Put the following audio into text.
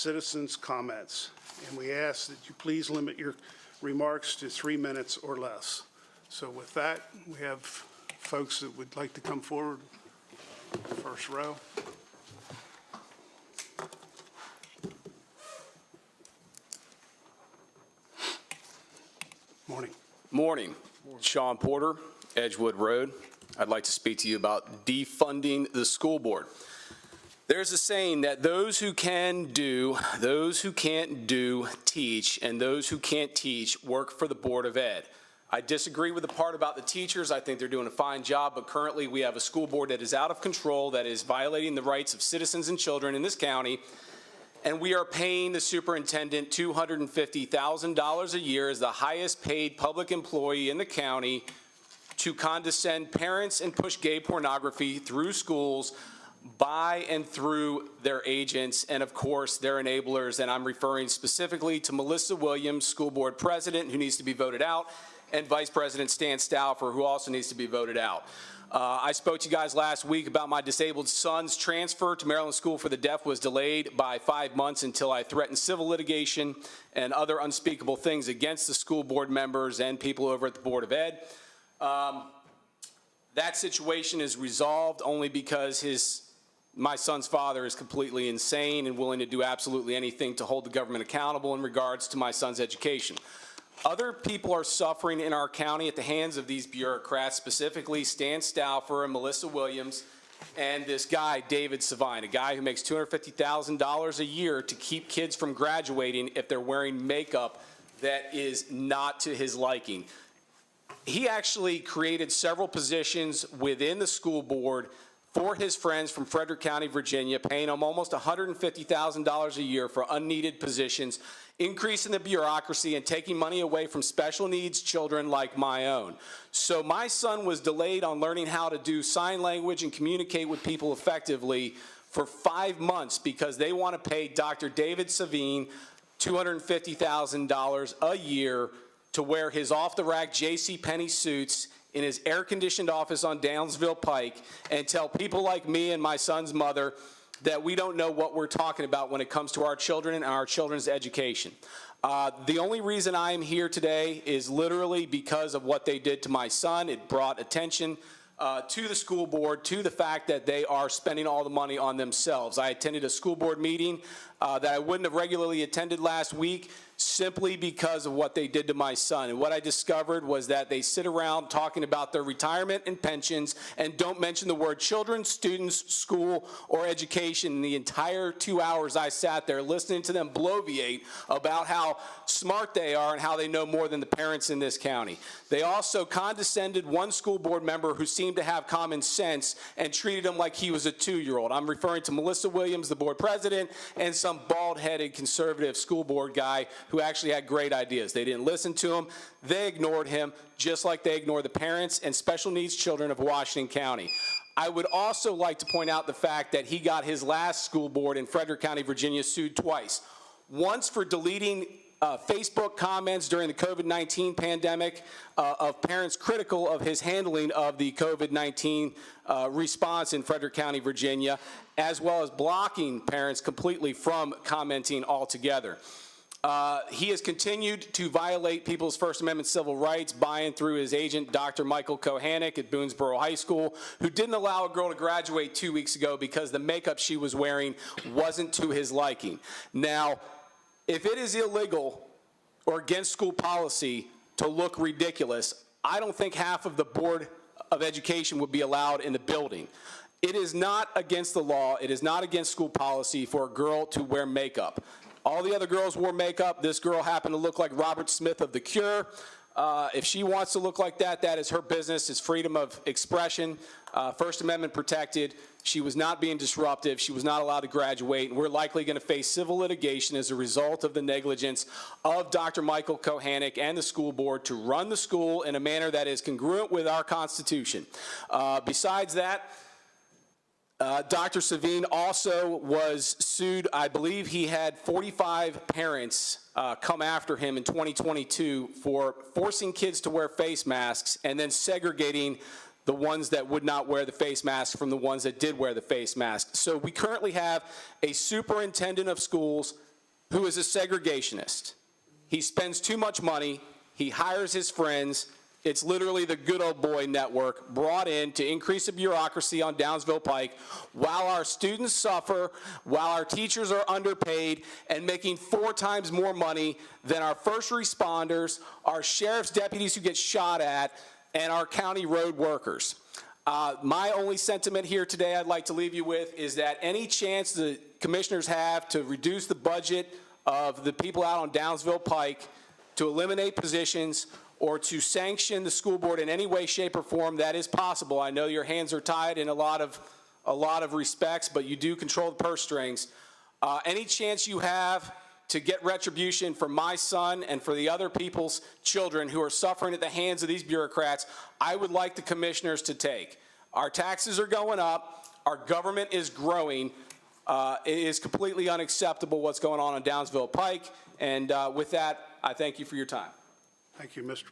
citizens' comments. And we ask that you please limit your remarks to 3 minutes or less. So with that, we have folks that would like to come forward. First row. Morning. Morning. Sean Porter, Edgewood Road. I'd like to speak to you about defunding the school board. There's a saying that those who can do, those who can't do, teach, and those who can't teach work for the Board of Ed. I disagree with the part about the teachers. I think they're doing a fine job, but currently we have a school board that is out of control, that is violating the rights of citizens and children in this county, and we are paying the superintendent $250,000 a year as the highest paid public employee in the county to condescend parents and push gay pornography through schools by and through their agents and, of course, their enablers. And I'm referring specifically to Melissa Williams, school board president, who needs to be voted out, and Vice President Stan Stauffer, who also needs to be voted out. I spoke to you guys last week about my disabled son's transfer to Maryland School for the Deaf was delayed by 5 months until I threatened civil litigation and other unspeakable things against the school board members and people over at the Board of Ed. That situation is resolved only because my son's father is completely insane and willing to do absolutely anything to hold the government accountable in regards to my son's education. Other people are suffering in our county at the hands of these bureaucrats, specifically Stan Stauffer and Melissa Williams, and this guy, David Savine, a guy who makes $250,000 a year to keep kids from graduating if they're wearing makeup that is not to his liking. He actually created several positions within the school board for his friends from Frederick County, Virginia, paying them almost $150,000 a year for unneeded positions, increasing the bureaucracy and taking money away from special needs children like my own. So my son was delayed on learning how to do sign language and communicate with people effectively for 5 months because they want to pay Dr. David Savine $250,000 a year to wear his off-the-rack JCPenney suits in his air-conditioned office on Downsville Pike and tell people like me and my son's mother that we don't know what we're talking about when it comes to our children and our children's education. The only reason I am here today is literally because of what they did to my son. It brought attention to the school board, to the fact that they are spending all the money on themselves. I attended a school board meeting that I wouldn't have regularly attended last week simply because of what they did to my son. And what I discovered was that they sit around talking about their retirement and pensions and don't mention the word children, students, school, or education. In the entire 2 hours I sat there listening to them bloviate about how smart they are and how they know more than the parents in this county. They also condescended one school board member who seemed to have common sense and treated him like he was a 2-year-old. I'm referring to Melissa Williams, the board president, and some bald-headed conservative school board guy who actually had great ideas. They didn't listen to him. They ignored him, just like they ignore the parents and special needs children of Washington County. I would also like to point out the fact that he got his last school board in Frederick County, Virginia, sued twice. Once for deleting Facebook comments during the COVID-19 pandemic of parents critical of his handling of the COVID-19 response in Frederick County, Virginia, as well as blocking parents completely from commenting altogether. He has continued to violate people's First Amendment civil rights by and through his agent, Dr. Michael Kohanek at Boonesboro High School, who didn't allow a girl to graduate 2 weeks ago because the makeup she was wearing wasn't to his liking. Now, if it is illegal or against school policy to look ridiculous, I don't think half of the Board of Education would be allowed in the building. It is not against the law, it is not against school policy for a girl to wear makeup. All the other girls wore makeup. This girl happened to look like Robert Smith of The Cure. If she wants to look like that, that is her business. It's freedom of expression, First Amendment protected. She was not being disruptive. She was not allowed to graduate, and we're likely going to face civil litigation as a result of the negligence of Dr. Michael Kohanek and the school board to run the school in a manner that is congruent with our Constitution. Besides that, Dr. Savine also was sued. I believe he had 45 parents come after him in 2022 for forcing kids to wear face masks and then segregating the ones that would not wear the face mask from the ones that did wear the face mask. So we currently have a superintendent of schools who is a segregationist. He spends too much money. He hires his friends. It's literally the good old boy network brought in to increase the bureaucracy on Downsville Pike while our students suffer, while our teachers are underpaid and making 4 times more money than our first responders, our sheriff's deputies who get shot at, and our county road workers. My only sentiment here today I'd like to leave you with is that any chance the commissioners have to reduce the budget of the people out on Downsville Pike, to eliminate positions, or to sanction the school board in any way, shape, or form, that is possible. I know your hands are tied in a lot of respects, but you do control the purse strings. Any chance you have to get retribution for my son and for the other people's children who are suffering at the hands of these bureaucrats, I would like the commissioners to take. Our taxes are going up. Our government is growing. It is completely unacceptable what's going on Downsville Pike. And with that, I thank you for your time. Thank you, Mr.